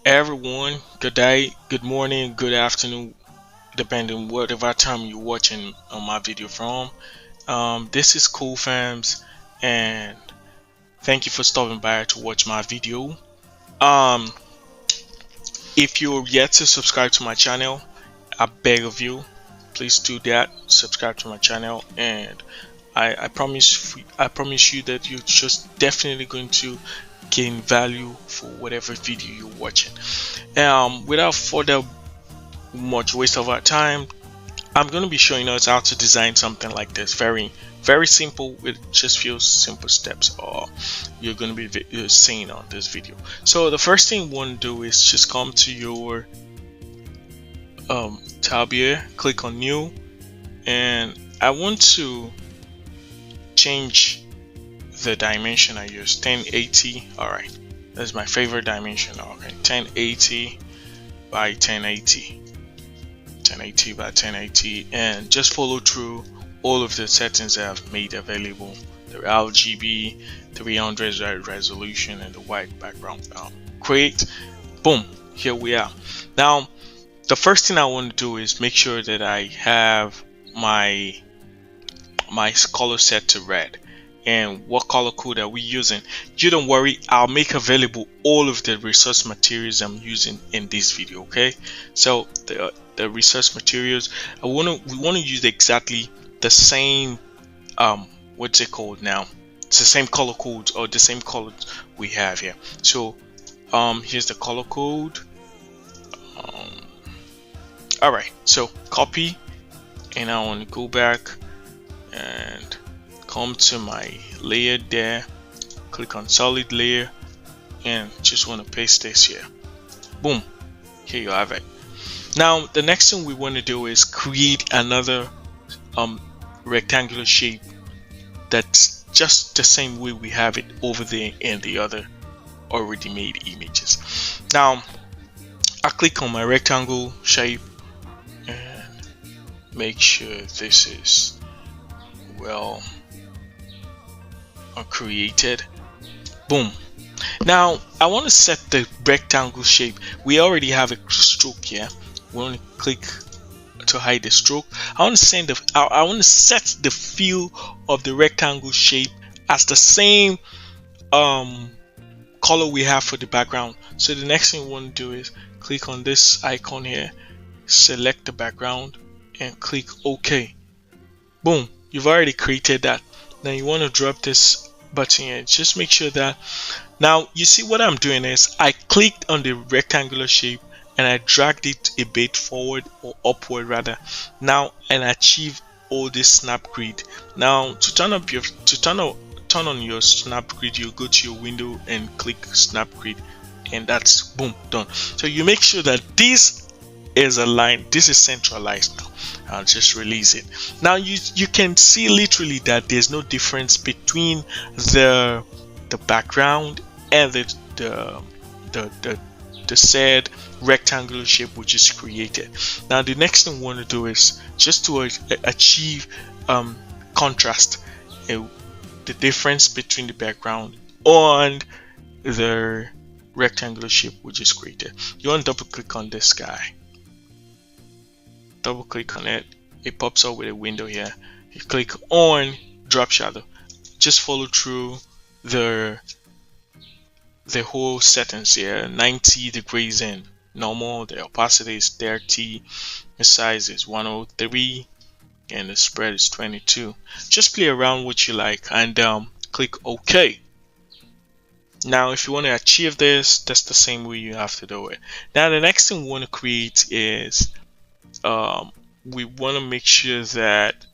Everyone, good day, good morning, good afternoon, depending whatever time you're watching on my video from. This is coolfems, and thank you for stopping by to watch my video. Um, if you're yet to subscribe to my channel, I beg of you, please do that. Subscribe to my channel, and I promise you that you're just definitely going to gain value for whatever video you're watching. Without further much waste of our time, I'm going to be showing us how to design something like this. Very simple with just few simple steps, or you're going to be seeing on this video. So the first thing you want to do is just come to your tab here, click on new, and I want to change the dimension I use, 1080. All right, that's my favorite dimension. Okay, 1080 by 1080. 1080 by 1080, and just follow through all of the settings I've made available: the RGB, 300 resolution, and the white background. Create, boom, here we are. Now the first thing I want to do is make sure that I have my color set to red. And what color code are we using? You don't worry, I'll make available all of the resource materials I'm using in this video. Okay, so the resource materials, we want to use exactly the same what's it called now, it's the same color codes, or the same colors we have here. So here's the color code. All right, so copy, and I want to go back and come to my layer there, click on solid layer, and just want to paste this here. Boom, here you have it. Now the next thing we want to do is create another rectangular shape that's just the same way we have it over there in the other already made images. Now I click on my rectangle shape and make sure this is well created. Boom. Now I want to set the rectangle shape. We already have a stroke here. We want to click to hide the stroke. I want to set the feel of the rectangle shape as the same color we have for the background. So the next thing we want to do is click on this icon here, select the background, and click OK. Boom, you've already created that. Now you want to drop this button here. Just make sure that now you see what I'm doing is I clicked on the rectangular shape and I dragged it a bit forward, or upward rather, now, and achieve all this snap grid. Now to turn on your snap grid, you go to your window and click snap grid, and that's boom, done. So you make sure that this is aligned, this is centralized. Now I'll just release it. Now you can see literally that there's no difference between the background and the said rectangular shape we just created. Now the next thing we want to do is just to achieve contrast, the difference between the background and the rectangular shape we just created. You want to double click on this guy, double click on it, it pops up with a window here. You click on drop shadow, just follow through the whole settings here. 90 degrees in normal, the opacity is 30, the size is 103, and the spread is 22. Just play around what you like, and click OK. Now if you want to achieve this, that's the same way you have to do it. Now the next thing we want to create is we want to make sure that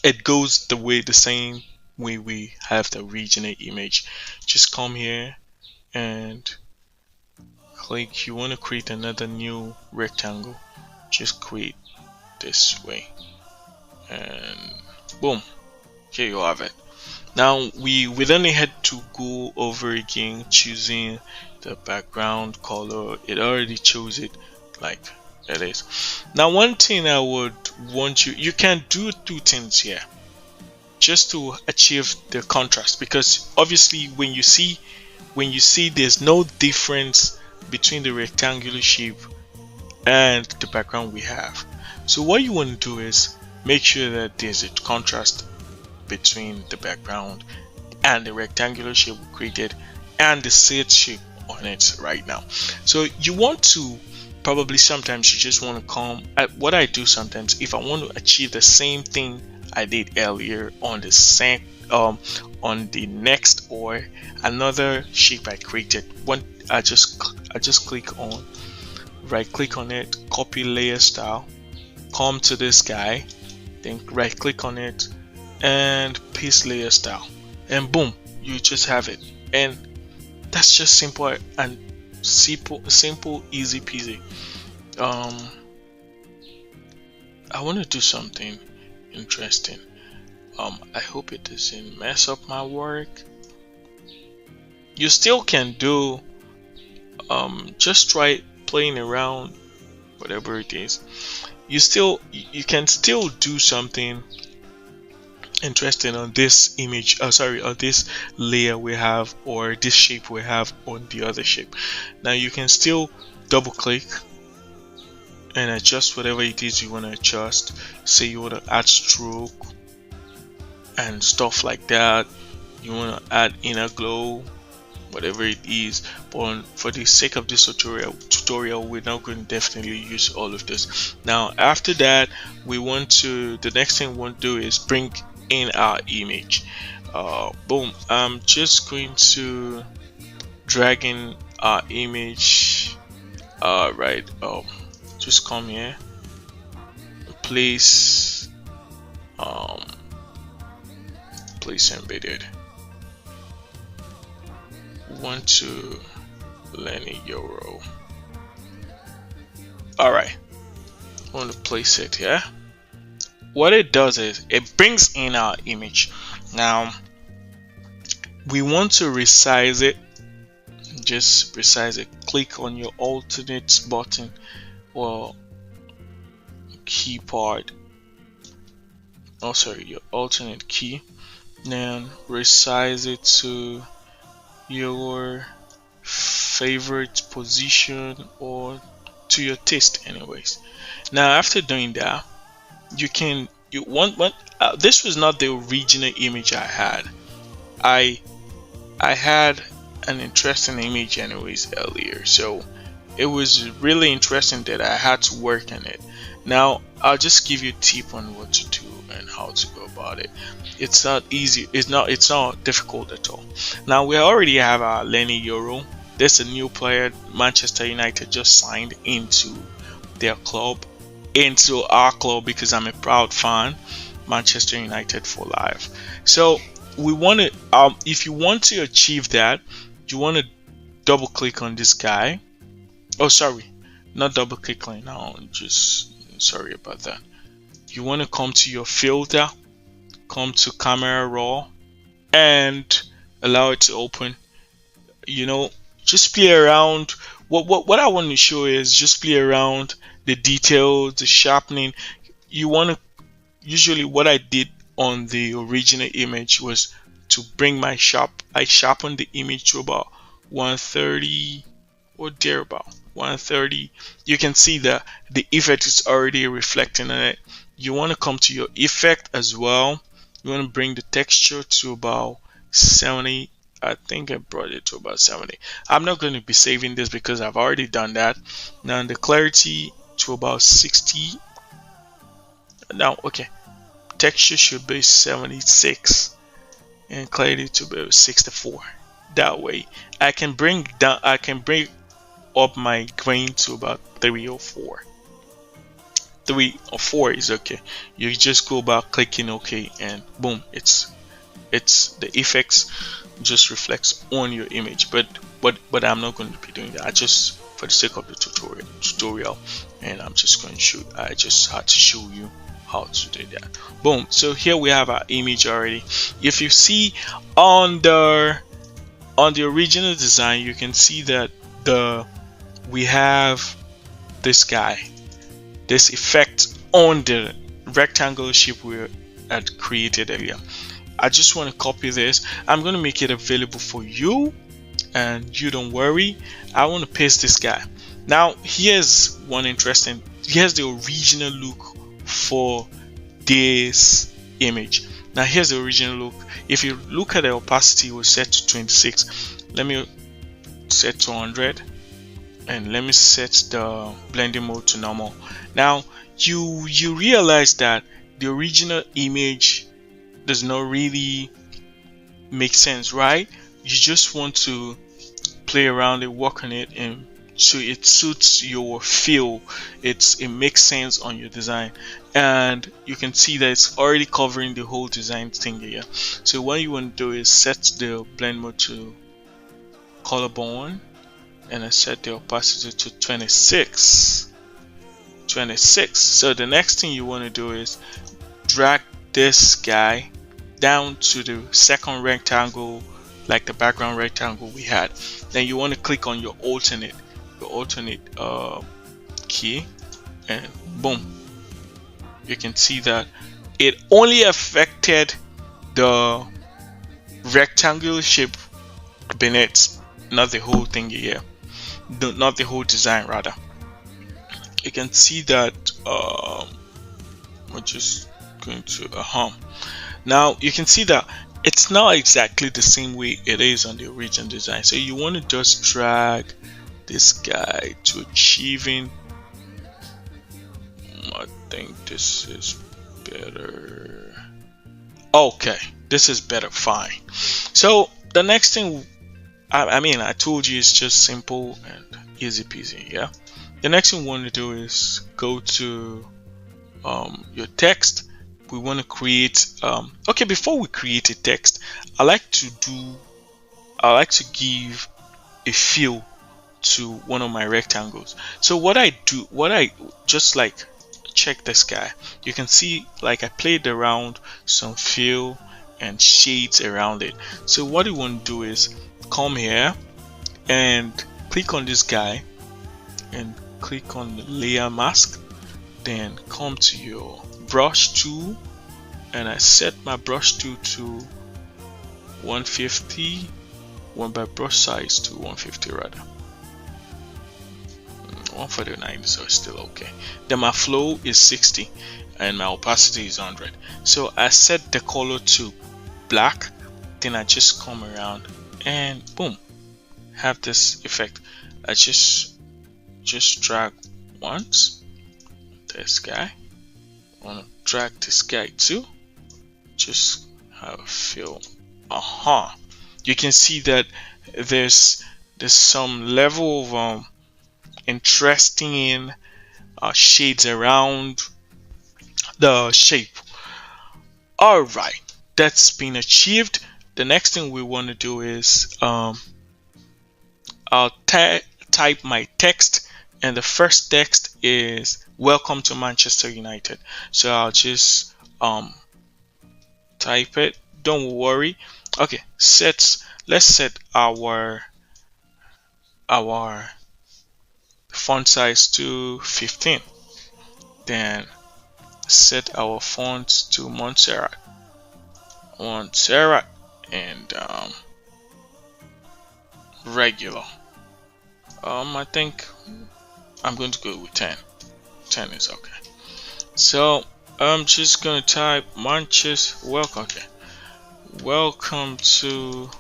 it goes the same way we have the original image. Just come here and click, you want to create another new rectangle, just create this way, and boom, here you have it. Now we then had to go over again, choosing the background color. It already chose it like it is. Now one thing I would want you can do two things here just to achieve the contrast, because obviously when you see there's no difference between the rectangular shape and the background we have. So what you want to do is make sure that there's a contrast between the background and the rectangular shape we created and the set shape on it right now. So you want to probably sometimes you just want to come at what I do sometimes if I want to achieve the same thing I did earlier on the same on the next or another shape I created. When I just click on right click on it, copy layer style, come to this guy, then right click on it and paste layer style, and boom, you just have it. And that's just simple and simple, easy peasy. I want to do something interesting. I hope it doesn't mess up my work. You still can do just try playing around, whatever it is. You can still do something interesting on this image, on this layer we have, or this shape we have on the other shape. Now you can still double click and adjust whatever it is you want to adjust. Say you want to add stroke and stuff like that, you want to add inner glow, whatever it is. But for the sake of this tutorial we're not going to definitely use all of this. Now after that, the next thing we want to do is bring in our image. Boom, I'm just going to drag in our image. Right, just come here, place embedded. Want to Lenny Euro. Alright, I want to place it here. What it does is it brings in our image. Now we want to resize it. Just resize it. Click on your alternate button or keypad. Oh, sorry, your alternate key. Then resize it to your favorite position or to your taste, anyways. Now after doing that, this was not the original image I had. I had an interesting image anyways earlier, so it was really interesting that I had to work on it. Now I'll just give you a tip on what to do and how to go about it. It's not easy, it's not difficult at all. Now we already have our Lenny Euro. There's a new player Manchester United just signed into their club, into our club, because I'm a proud fan. Manchester United for life. So we want to if you want to achieve that, you want to double click on this guy. Oh, sorry, not double click on now, just sorry about that. You want to come to your filter, come to camera raw and allow it to open. Just play around. What I want to show is just play around the details, the sharpening. You want to, usually what I did on the original image was to bring I sharpened the image to about 130 or thereabout 130. You can see that the effect is already reflecting on it. You want to come to your effect as well. You want to bring the texture to about 70. I think I brought it to about 70. I'm not going to be saving this because I've already done that. Now the clarity to about 60. Now, okay, texture should be 76 and clarity to be 64. That way I can bring up my grain to about 3 or 4. 3 or 4 is okay. You just go about clicking OK and boom, it's the effects just reflects on your image. But I'm not going to be doing that. I just, for the sake of the tutorial, and I'm just going to show. I just had to show you how to do that. Boom. So here we have our image already. If you see on the original design, you can see that we have this guy, this effect on the rectangular shape we had created earlier. I just want to copy this. I'm going to make it available for you and you don't worry, I want to paste this guy. Now here's one interesting, here's the original look for this image. Now here's the original look. If you look at the opacity, we'll set to 26. Let me set to 100, and let me set the blending mode to normal. Now you realize that the original image does not really make sense, right? You just want to play around it, work on it, and so it suits your feel. It makes sense on your design, and you can see that it's already covering the whole design thing here. So what you want to do is set the blend mode to color, and I set the opacity to 26. So the next thing you want to do is drag this guy down to the second rectangle, like the background rectangle we had. Then you want to click on your alternate key, and boom, you can see that it only affected the rectangular shape beneath, not the whole thing here, not the whole design rather. You can see that we're just going to now you can see that it's not exactly the same way it is on the original design. So you want to just drag this guy to achieving, I think this is better. Okay, this is better, fine. So the next thing, I mean, I told you it's just simple and easy peasy. Yeah, the next thing we want to do is go to your text. We want to create okay, before we create a text, I like to give a feel to one of my rectangles. So what I just like check this guy. You can see like I played around some feel and shades around it. So what you want to do is come here and click on this guy and click on the layer mask, then come to your brush tool, and I set my brush tool to 150, went by brush size to 150 rather. 149 so it's still okay. Then my flow is 60 and my opacity is 100. So I set the color to black, then I just come around and boom, have this effect. I just drag once this guy, I want to drag this guy too, just have a feel. You can see that there's some level of interesting shades around the shape. Alright, that's been achieved. The next thing we want to do is I'll type my text, and the first text is welcome to Manchester United. So I'll just type it, don't worry. Okay, let's set our font size to 15, then set our font to Montserrat, and regular. I think I'm going to go with 10 is okay. So I'm just gonna type Manchester, welcome to,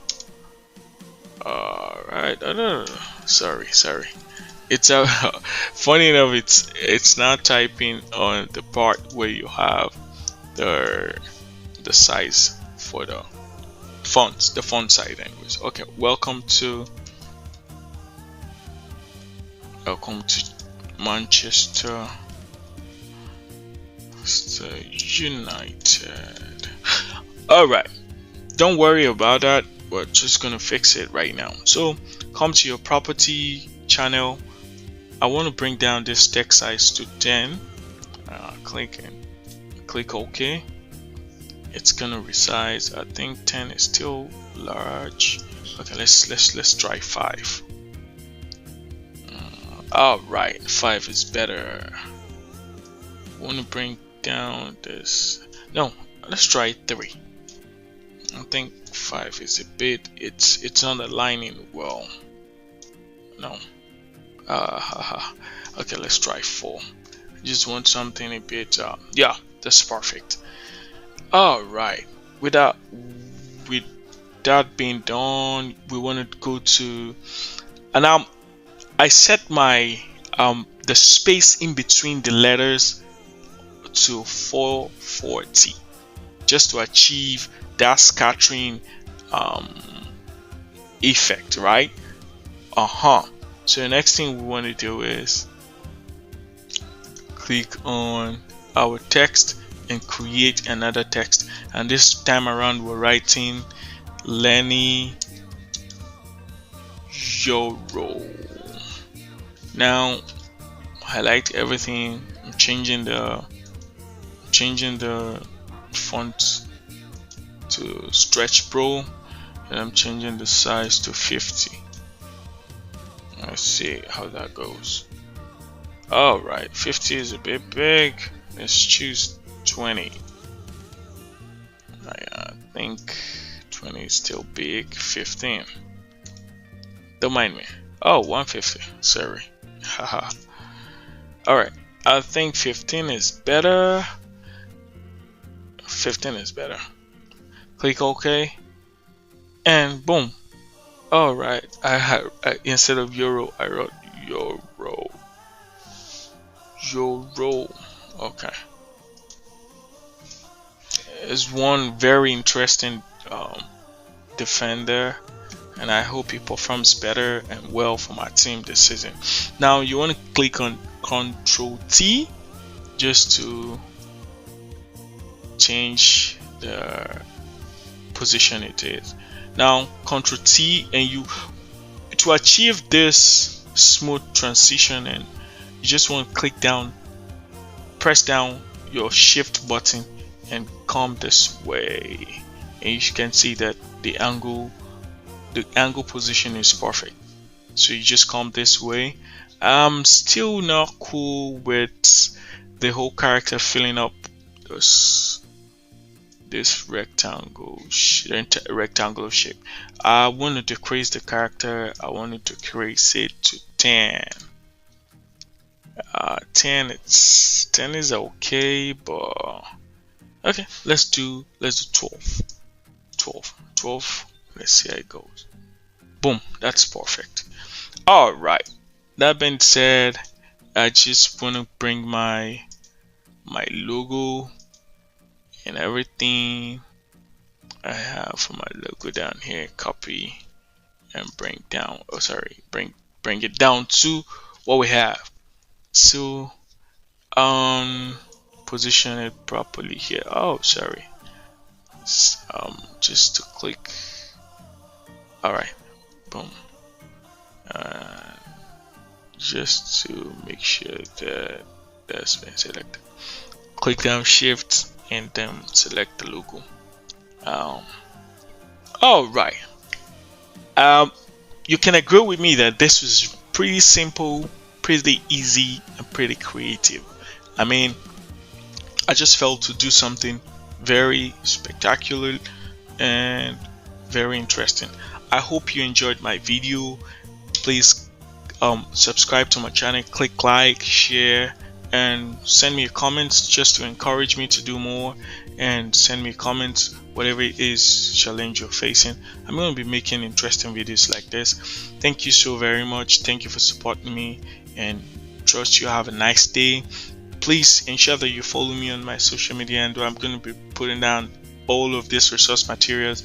alright, sorry, it's funny enough, it's not typing on the part where you have the size for the fonts, the font size anyways. Okay, welcome to Manchester United. Alright, don't worry about that, we're just gonna fix it right now. So come to your property channel. I want to bring down this text size to 10. Click OK. It's gonna resize. I think 10 is still large. Okay, let's try 5. Alright, 5 is better. I want to bring down this. No, let's try 3. I think 5 is a bit, it's not aligning well. No. Okay, let's try 4. I just want something a bit, yeah, that's perfect. All right, with that being done, we want to go to, and I set my the space in between the letters to 440, just to achieve that scattering effect, right? So the next thing we want to do is click on our text and create another text, and this time around we're writing Lenny Yoro. Now highlight everything. I'm changing the font to Stretch Pro, and I'm changing the size to 50. Let's see how that goes. All right, 50 is a bit big. Let's choose 20. I think 20 is still big. 15. Don't mind me. Oh, 150. Sorry. Haha. All right. I think 15 is better. 15 is better. Click OK, and boom. All right. I instead of euro, I wrote euro. Okay. Is one very interesting defender, and I hope he performs better and well for my team this season. Now you want to click on Ctrl T just to change the position it is. Now Ctrl T, and you, to achieve this smooth transition, and you just want to click down, press down your shift button and come this way, and you can see that the angle position is perfect. So you just come this way. I'm still not cool with the whole character filling up this rectangular shape. I want to decrease the character. I want to decrease it to 10. 10 is okay, but okay, let's do 12. 12. Let's see how it goes. Boom, that's perfect. All right, that being said, I just want to bring my logo and everything I have for my logo down here, copy and bring down, bring it down to what we have. So position it properly here. Oh, sorry. Just to click. All right, boom. Just to make sure that that's been selected. Click down Shift and then select the logo. All right. You can agree with me that this was pretty simple, pretty easy, and pretty creative. I mean, I just felt to do something very spectacular and very interesting. I hope you enjoyed my video. Please subscribe to my channel, click like, share, and send me a comment just to encourage me to do more, and send me comments whatever it is challenge you're facing. I'm going to be making interesting videos like this. Thank you so very much. Thank you for supporting me, and trust you have a nice day. Please ensure that you follow me on my social media, and I'm going to be putting down all of these resource materials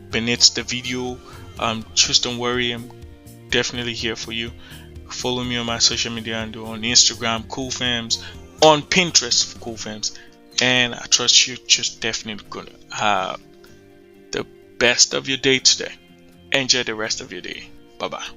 beneath the video. Just don't worry, I'm definitely here for you. Follow me on my social media, and on Instagram coolfems, on Pinterest coolfems, and I trust you just definitely gonna have the best of your day today. Enjoy the rest of your day. Bye bye.